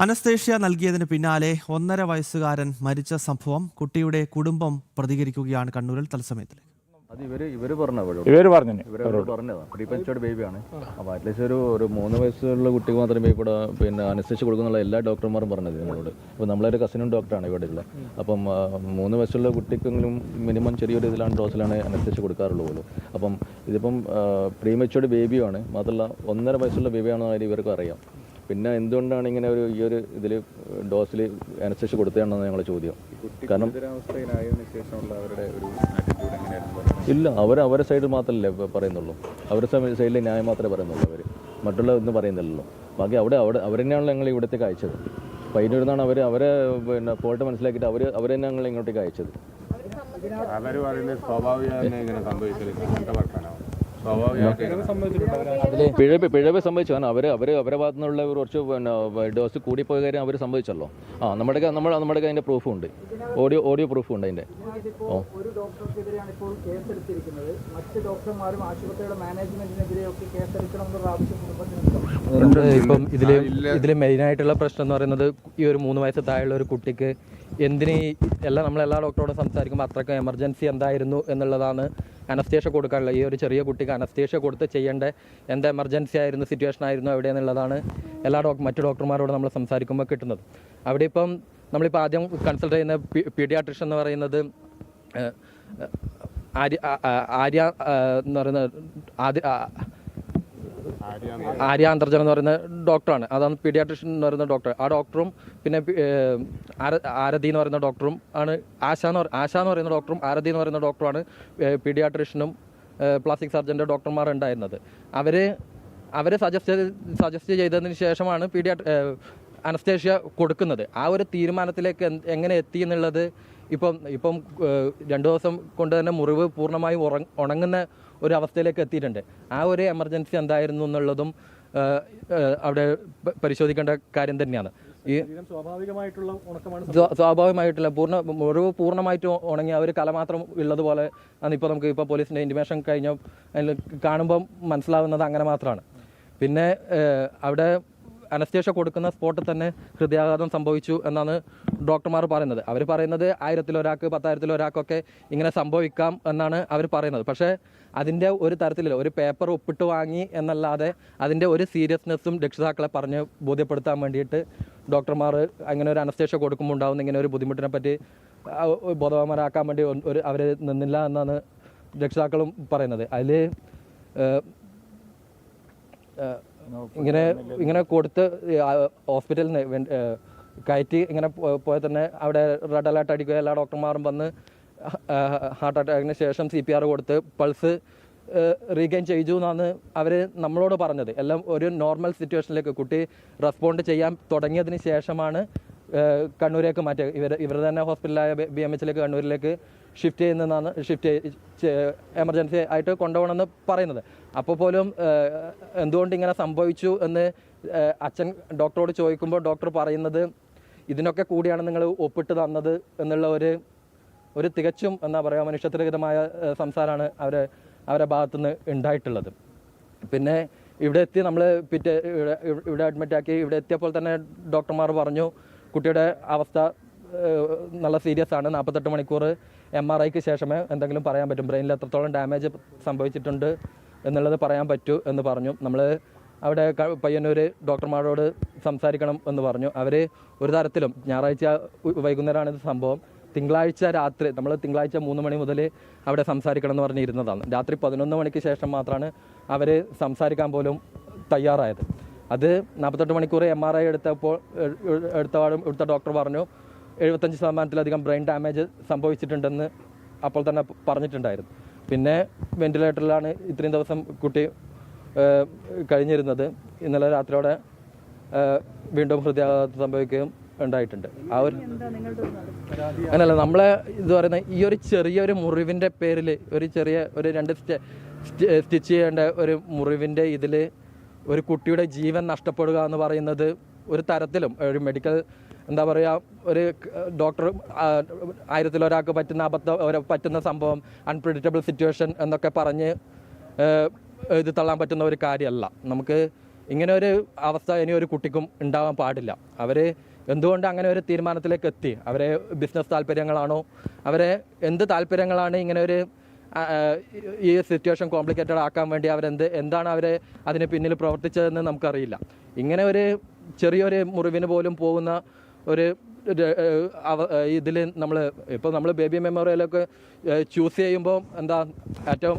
Anaesthesia നൽകിയതിന് പിന്നാലെ 1.5 വയസ്സുകാരൻ മരിച്ച സംഭവം കുട്ടിയുടെ കുടുംബം പ്രതികരിക്കുകയാണ് കണ്ണൂരിൽ തത്സമയത്തിലേക്ക്. അത് ഇവര് പറഞ്ഞതാണ് പ്രീപെൻഷോർഡ് ബേബിയാണ്. അപ്പോൾ അറ്റ്ലീസ്റ്റ് ഒരു 3 വയസ്സുള്ള കുട്ടിക്ക് മാത്രമേ ഇവിടെ അനസ്തേഷ്യ കൊടുക്കുന്നുള്ള എല്ലാ ഡോക്ടർമാരും പറഞ്ഞത് നമ്മളോട്. അപ്പോൾ നമ്മളൊരു കസിനും ഡോക്ടറാണ് ഇവിടെ ഉള്ളത്. അപ്പം 3 വയസ്സുള്ള കുട്ടിക്കെങ്കിലും മിനിമം ചെറിയൊരു ഡോസിലാണ് അനസ്തേഷ്യ കൊടുക്കാറുള്ളൂ പോലും. അപ്പം ഇതിപ്പം പ്രീമെച്യൂർഡ് ബേബിയാണ്, മാത്രമല്ല 1.5 വയസ്സുള്ള ബേബിയാണെന്ന് കാര്യം ഇവർക്കും അറിയാം. പിന്നെ എന്തുകൊണ്ടാണ് ഇങ്ങനെ ഈ ഒരു ഇതിൽ ഡോസിൽ അനസ്തേഷ്യ കൊടുത്തതാണെന്ന് ഞങ്ങളുടെ ചോദ്യം. കാരണം ഇല്ല, അവരെ സൈഡിൽ മാത്രമല്ലേ പറയുന്നുള്ളൂ, അവരുടെ സൈഡിൽ ന്യായം മാത്രമേ പറയുന്നുള്ളൂ. അവർ മറ്റുള്ള ഒന്നും പറയുന്നില്ലല്ലോ. ബാക്കി അവർ തന്നെയാണല്ലോ ഞങ്ങൾ ഇവിടത്തേക്ക് അയച്ചത്. അപ്പോൾ അതിനൊരുന്നാണ് അവരെ ഫോൾട്ട് മനസ്സിലാക്കിയിട്ട് അവർ തന്നെ ഞങ്ങൾ ഇങ്ങോട്ടേക്ക് അയച്ചത്. അവർ പറയുന്നത് സ്വാഭാവികമായി ഇങ്ങനെ സംഭവിച്ചത് പിഴവ് സംഭവിച്ചു. കാരണം അവരെ ഭാഗത്തു നിന്നുള്ള കുറച്ച് ഡോസ് കൂടിപ്പോയ കാര്യം അവർ സംഭവിച്ചല്ലോ. നമ്മുടെ അതിൻ്റെ പ്രൂഫും ഉണ്ട്, ഓഡിയോ പ്രൂഫും ഉണ്ട് അതിൻ്റെ. ഒരു ഡോക്ടർക്കെതിരെയാണ് ഇപ്പോൾ കേസെടുത്തിരിക്കുന്നത്. മറ്റ് ഡോക്ടർമാരും ആശുപത്രിയുടെ മാനേജ്മെന്റിനെതിരെയൊക്കെ കേസെടുക്കണമെന്നുള്ള ആവശ്യം കുടുംബത്തിനുണ്ട്. ഇപ്പം ഇതിൽ മെയിനായിട്ടുള്ള പ്രശ്നം എന്ന് പറയുന്നത് ഈ ഒരു 3 വയസ്സ് താഴെയുള്ള ഒരു കുട്ടിക്ക് എന്തിന് നമ്മളെല്ലാ ഡോക്ടറോടും സംസാരിക്കുമ്പോൾ അത്രയ്ക്ക് എമർജൻസി എന്തായിരുന്നു എന്നുള്ളതാണ്. അനസ്തേഷ്യ കൊടുക്കാനുള്ള ഈ ഒരു ചെറിയ കുട്ടിക്ക് അനസ്തേഷ്യ കൊടുത്ത് ചെയ്യേണ്ട എന്ത് എമർജൻസി ആയിരുന്നു, സിറ്റുവേഷൻ ആയിരുന്നു എവിടെയെന്നുള്ളതാണ് മറ്റു ഡോക്ടർമാരോട് നമ്മൾ സംസാരിക്കുമ്പോൾ കിട്ടുന്നത്. അവിടെ ഇപ്പം നമ്മളിപ്പോൾ ആദ്യം കൺസൾട്ട് ചെയ്യുന്ന പീഡിയാട്രിഷ്യൻ എന്ന് പറയുന്നത് ആര്യ അന്തർജനം എന്ന് പറയുന്ന ഡോക്ടറാണ്. അതാണ് പീഡിയാട്രിഷ്യൻ എന്ന് പറയുന്ന ഡോക്ടർ. ആ ഡോക്ടറും പിന്നെ ആരതി എന്ന് പറയുന്ന ഡോക്ടറും ആണ്. ആശ എന്ന് പറയുന്ന ഡോക്ടറും ആരതി എന്ന് പറയുന്ന ഡോക്ടറുമാണ് പീഡിയാട്രിഷ്യനും പ്ലാസ്റ്റിക് സർജൻ്റെ ഡോക്ടർമാർ ഉണ്ടായിരുന്നത്. അവരെ സജസ്റ്റ് ചെയ്തതിന് ശേഷമാണ് അനസ്തേഷ്യ കൊടുക്കുന്നത്. ആ ഒരു തീരുമാനത്തിലേക്ക് എങ്ങനെ എത്തി എന്നുള്ളത് ഇപ്പം 2 ദിവസം കൊണ്ട് തന്നെ മുറിവ് പൂർണ്ണമായും ഉണങ്ങുന്ന ഒരു അവസ്ഥയിലേക്ക് എത്തിയിട്ടുണ്ട്. ആ ഒരു എമർജൻസി എന്തായിരുന്നു എന്നുള്ളതും അവിടെ പരിശോധിക്കേണ്ട കാര്യം തന്നെയാണ്. ഈ സ്വാഭാവികമായിട്ടുള്ള മുറിവ് പൂർണ്ണമായിട്ട് ഉണങ്ങി ഒരു കല മാത്രം ഉള്ളതുപോലെ ആണ് ഇപ്പോൾ പോലീസിൻ്റെ ഇൻറ്റിമേഷൻ കഴിഞ്ഞ കാണുമ്പം മനസ്സിലാവുന്നത് അങ്ങനെ മാത്രമാണ്. പിന്നെ അവിടെ അനസ്തേഷ്യ കൊടുക്കുന്ന സ്പോട്ടിൽ തന്നെ ഹൃദയാഘാതം സംഭവിച്ചു എന്നാണ് ഡോക്ടർമാർ പറയുന്നത്. അവർ പറയുന്നത് 1000-ൽ ഒരാൾക്ക് 10,000-ൽ ഒരാൾക്കൊക്കെ ഇങ്ങനെ സംഭവിക്കാം എന്നാണ് അവർ പറയുന്നത്. പക്ഷേ അതിൻ്റെ ഒരു തരത്തിലില്ല. ഒരു പേപ്പർ ഒപ്പിട്ട് വാങ്ങി എന്നല്ലാതെ അതിൻ്റെ ഒരു സീരിയസ്നെസ്സും രക്ഷിതാക്കളെ പറഞ്ഞ് ബോധ്യപ്പെടുത്താൻ വേണ്ടിയിട്ട് ഡോക്ടർമാർ അങ്ങനെ ഒരു അനസ്തേഷ്യ കൊടുക്കുമ്പോൾ ഉണ്ടാകുന്ന ഇങ്ങനെ ഒരു ബുദ്ധിമുട്ടിനെ പറ്റി ബോധവാന്മാരാക്കാൻ വേണ്ടി അവർ നിന്നില്ല എന്നാണ് രക്ഷിതാക്കളും പറയുന്നത്. അതിൽ ഇങ്ങനെ കൊടുത്ത് ഹോസ്പിറ്റലിൽ നിന്ന് കയറ്റി ഇങ്ങനെ പോയാൽ തന്നെ അവിടെ റെഡ് അലേർട്ട് അടിക്കുക. എല്ലാ ഡോക്ടർമാരും വന്ന് ഹാർട്ട് അറ്റാക്കിന് ശേഷം CPR കൊടുത്ത് പൾസ് റീഗെയിൻ ചെയ്തു എന്നാണ് അവർ നമ്മളോട് പറഞ്ഞത്. എല്ലാം ഒരു നോർമൽ സിറ്റുവേഷനിലേക്ക് കുട്ടി റെസ്പോണ്ട് ചെയ്യാൻ തുടങ്ങിയതിന് ശേഷമാണ് കണ്ണൂരേക്ക് മാറ്റുക. ഇവർ തന്നെ ഹോസ്പിറ്റലായ BMHലേക്ക് കണ്ണൂരിലേക്ക് ഷിഫ്റ്റ് എമർജൻസി ആയിട്ട് കൊണ്ടുപോകണമെന്ന് പറയുന്നത്. അപ്പോൾ പോലും എന്തുകൊണ്ട് ഇങ്ങനെ സംഭവിച്ചു എന്ന് അച്ഛൻ ഡോക്ടറോട് ചോദിക്കുമ്പോൾ ഡോക്ടർ പറയുന്നത് ഇതിനൊക്കെ കൂടിയാണ് നിങ്ങൾ ഒപ്പിട്ട് തന്നത് എന്നുള്ള ഒരു തികച്ചും എന്താ പറയുക മനുഷ്യത്വരഹിതമായ സംസാരമാണ് അവരെ ഭാഗത്തുനിന്ന് ഉണ്ടായിട്ടുള്ളത്. പിന്നെ ഇവിടെ എത്തി നമ്മൾ ഇവിടെ അഡ്മിറ്റാക്കി ഇവിടെ എത്തിയപ്പോൾ തന്നെ ഡോക്ടർമാർ പറഞ്ഞു കുട്ടിയുടെ അവസ്ഥ നല്ല സീരിയസ് ആണ്. 48 മണിക്കൂർ MRIക്ക് ശേഷമേ എന്തെങ്കിലും പറയാൻ പറ്റും, ബ്രെയിനിൽ എത്രത്തോളം ഡാമേജ് സംഭവിച്ചിട്ടുണ്ട് എന്നുള്ളത് പറയാൻ പറ്റൂ എന്ന് പറഞ്ഞു. നമ്മൾ അവിടെ പയ്യന്നൂർ ഡോക്ടർമാരോട് സംസാരിക്കണം എന്ന് പറഞ്ഞു. അവർ ഒരു തരത്തിലും ഞായറാഴ്ച വൈകുന്നേരമാണ് ഇത് സംഭവം. തിങ്കളാഴ്ച രാത്രി നമ്മൾ തിങ്കളാഴ്ച 3 മണി മുതൽ അവിടെ സംസാരിക്കണം എന്ന് പറഞ്ഞിരുന്നതാണ്. രാത്രി 11 മണിക്ക് ശേഷം മാത്രമാണ് അവർ സംസാരിക്കാൻ പോലും തയ്യാറായത്. അത് 48 മണിക്കൂർ MRI എടുത്ത ഡോക്ടർ പറഞ്ഞു 75% ബ്രെയിൻ ഡാമേജ് സംഭവിച്ചിട്ടുണ്ടെന്ന് അപ്പോൾ തന്നെ പറഞ്ഞിട്ടുണ്ടായിരുന്നു. പിന്നെ വെന്റിലേറ്ററിലാണ് ഇത്രയും ദിവസം കുട്ടി കഴിഞ്ഞിരുന്നത്. ഇന്നലെ രാത്രിയോടെ വീണ്ടും ഹൃദയാഘാതം സംഭവിക്കുകയും ഉണ്ടായിട്ടുണ്ട്. ആ ഒരു അങ്ങനെയല്ല നമ്മളെ ഇത് പറയുന്ന ഈ ഒരു ചെറിയൊരു മുറിവിൻ്റെ പേരിൽ ഒരു 2 സ്റ്റിച്ച് ചെയ്യേണ്ട ഒരു മുറിവിൻ്റെ ഇതിൽ ഒരു കുട്ടിയുടെ ജീവൻ നഷ്ടപ്പെടുക എന്ന് പറയുന്നത് ഒരു തരത്തിലും ഒരു മെഡിക്കൽ എന്താ പറയുക ഒരു ഡോക്ടർ 1000-ൽ ഒരാൾക്ക് പറ്റുന്ന സംഭവം അൺപ്രെഡിക്റ്റബിൾ സിറ്റുവേഷൻ എന്നൊക്കെ പറഞ്ഞ് ഇത് തള്ളാൻ പറ്റുന്ന ഒരു കാര്യമല്ല. നമുക്ക് ഇങ്ങനെ ഒരു അവസ്ഥ ഇനി ഒരു കുട്ടിക്കും ഉണ്ടാവാൻ പാടില്ല. അവർ എന്തുകൊണ്ട് അങ്ങനെ ഒരു തീരുമാനത്തിലേക്ക് എത്തി? അവരെ ബിസിനസ് താല്പര്യങ്ങളാണോ, അവരെ എന്ത് താല്പര്യങ്ങളാണ് ഇങ്ങനെ ഒരു ഈ സിറ്റുവേഷൻ കോംപ്ലിക്കേറ്റഡ് ആക്കാൻ വേണ്ടി എന്താണ് അവരെ അതിന് പിന്നിൽ പ്രവർത്തിച്ചതെന്ന് നമുക്കറിയില്ല. ഇങ്ങനെ ഒരു ചെറിയൊരു മുറിവിന് പോലും പോകുന്ന ഒരു ഇതിൽ നമ്മൾ ബേബി മെമ്മോറിയലൊക്കെ ചൂസ് ചെയ്യുമ്പോൾ ഏറ്റവും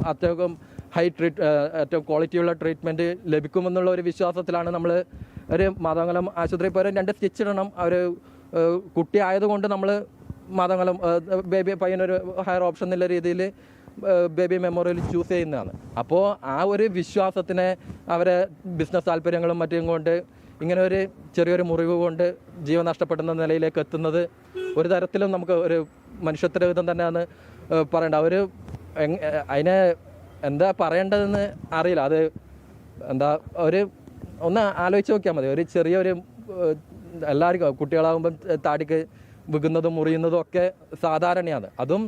ഏറ്റവും ക്വാളിറ്റിയുള്ള ട്രീറ്റ്മെൻറ്റ് ലഭിക്കുമെന്നുള്ള ഒരു വിശ്വാസത്തിലാണ് നമ്മൾ ഒരു മാതമംഗലം ആശുപത്രി ഇപ്പോൾ 2 സ്റ്റിച്ച് ഇടണം. അവർ കുട്ടി ആയതുകൊണ്ട് നമ്മൾ മാതമംഗലം ബേബി പയ്യനൊരു ഹയർ ഓപ്ഷൻ എന്നുള്ള രീതിയിൽ ബേബി മെമ്മോറിയൽ ചൂസ് ചെയ്യുന്നതാണ്. അപ്പോൾ ആ ഒരു വിശ്വാസത്തിനെ അവരെ ബിസിനസ് താല്പര്യങ്ങളും മറ്റും കൊണ്ട് ഇങ്ങനെ ഒരു ചെറിയൊരു മുറിവ് കൊണ്ട് ജീവൻ നഷ്ടപ്പെടുന്ന നിലയിലേക്ക് എത്തുന്നത് ഒരു തരത്തിലും നമുക്ക് ഒരു മനുഷ്യത്വവിധം തന്നെയാണ് പറയേണ്ടത്. അവർ അതിനെ എന്താ പറയേണ്ടതെന്ന് അറിയില്ല. അത് ഒന്ന് ആലോചിച്ച് നോക്കിയാൽ മതി. ഒരു ചെറിയൊരു എല്ലാവർക്കും കുട്ടികളാകുമ്പം താടിക്ക് വികുന്നതും മുറിയുന്നതും ഒക്കെ സാധാരണയാണ്. അതും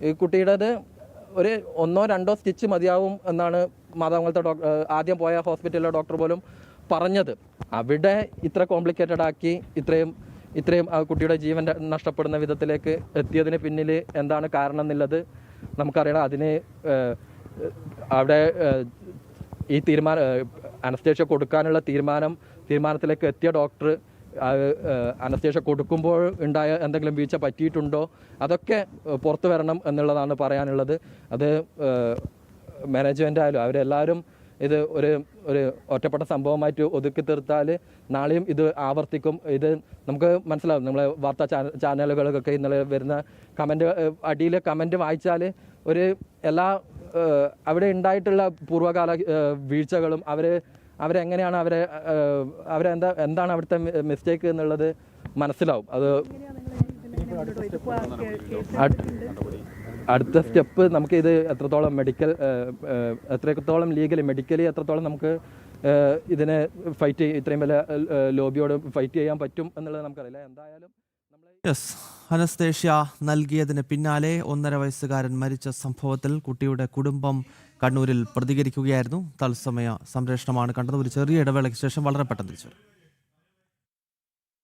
ഈ കുട്ടിയുടേത് ഒരു 1-2 സ്റ്റിച്ച് മതിയാവും എന്നാണ് മാതാമംഗലത്തെ ആദ്യം പോയ ഹോസ്പിറ്റലിലെ ഡോക്ടർ പോലും പറഞ്ഞത്. അവിടെ ഇത്ര കോംപ്ലിക്കേറ്റഡ് ആക്കി ഇത്രയും ആ കുട്ടിയുടെ ജീവൻ നഷ്ടപ്പെടുന്ന വിധത്തിലേക്ക് എത്തിയതിന് പിന്നിൽ എന്താണ് കാരണം എന്നുള്ളത് നമുക്കറിയണം. അതിന് അവിടെ ഈ അനസ്തേഷ്യ കൊടുക്കാനുള്ള തീരുമാനത്തിലേക്ക് എത്തിയ ഡോക്ടർ അനസ്തേഷ്യ കൊടുക്കുമ്പോൾ ഉണ്ടായ എന്തെങ്കിലും വീഴ്ച പറ്റിയിട്ടുണ്ടോ അതൊക്കെ പുറത്തു വരണം എന്നുള്ളതാണ് പറയാനുള്ളത്. അത് മാനേജ്മെൻ്റ് ആയാലും അവരെല്ലാവരും ഇത് ഒരു ഒറ്റപ്പെട്ട സംഭവമായിട്ട് ഒതുക്കി തീർത്താൽ നാളെയും ഇത് ആവർത്തിക്കും. ഇത് നമുക്ക് മനസ്സിലാവും. നമ്മളെ വാർത്താ ചാനലുകൾക്കൊക്കെ ഇന്നലെ വരുന്ന അടിയിലെ കമൻറ്റ് വായിച്ചാൽ എല്ലാ അവിടെ ഉണ്ടായിട്ടുള്ള പൂർവ്വകാല വീഴ്ചകളും അവരെങ്ങനെയാണ് എന്താണ് അവിടുത്തെ മിസ്റ്റേക്ക് എന്നുള്ളത് മനസ്സിലാവും. അത് അടുത്ത സ്റ്റെപ്പ് നമുക്ക് ഇത് എത്രത്തോളം മെഡിക്കലി എത്രത്തോളം നമുക്ക് ഇതിനെ ഇത്രയും വലിയ ലോബിയോട് ഫൈറ്റ് ചെയ്യാൻ പറ്റും എന്നുള്ളത് നമുക്കറിയില്ല. എന്തായാലും അനസ്തേഷ്യ നൽകിയതിന് പിന്നാലെ 1.5 വയസ്സുകാരൻ മരിച്ച സംഭവത്തിൽ കുട്ടിയുടെ കുടുംബം കണ്ണൂരിൽ പ്രതികരിക്കുകയായിരുന്നു. തത്സമയ സംപ്രേഷണമാണ് കണ്ടത്. ഒരു ചെറിയ ഇടവേളയ്ക്ക് ശേഷം വളരെ പെട്ടെന്ന് തിരിച്ചു.